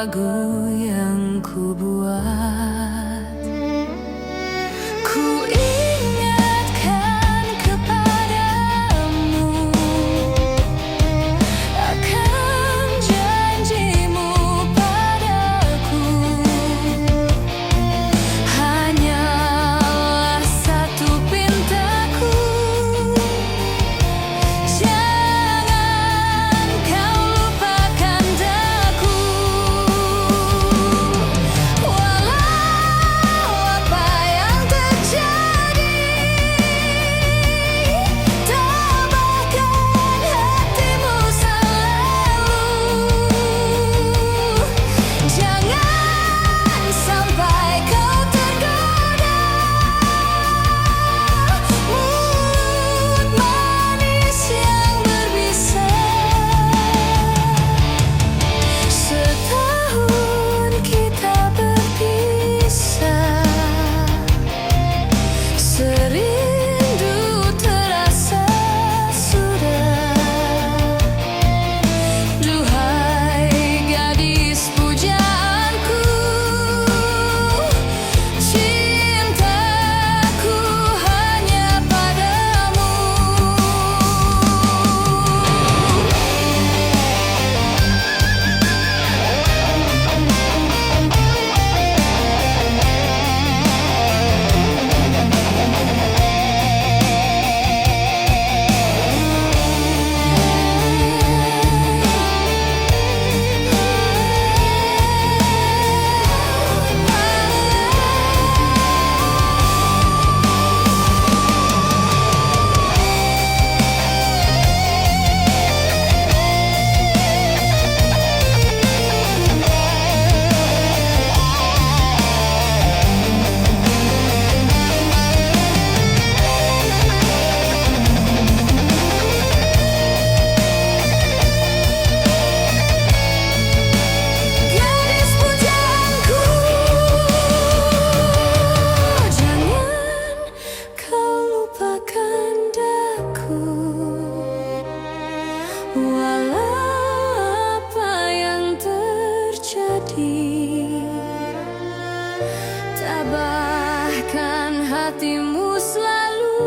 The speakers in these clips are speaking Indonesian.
lagu yang ku buat. Ku ingatkan kepadamu akan janjimu padaku. Hanyalah satu pintaku, jangan kau lupakan daku. Walau apa yang terjadi, tabahkan hatimu selalu. Jangan sampai kau tergoda mulut manis yang berbisa. Setahun kita berpisah, serindu terasa sudah. Duhai gadis pujaanku, cintaku hanya padamu. Gadis pujaanku, jangan kau lupakan daku. Walau apa yang terjadi, tabahkan hatimu selalu.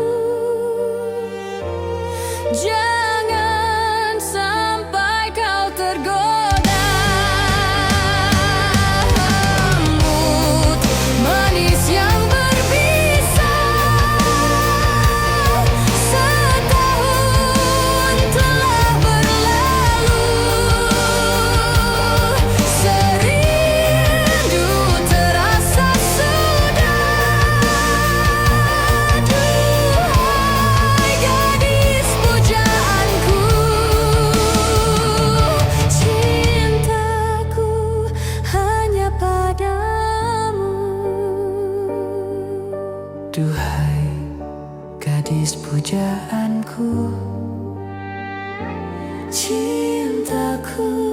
Jangan sampai kau tergoda mulut manis yang berbisa. Setahun telah berlalu, serindu terasa sudah. Duhai gadis pujaanku, cintaku hanya padamu. Duhai gadis pujaanku, cintaku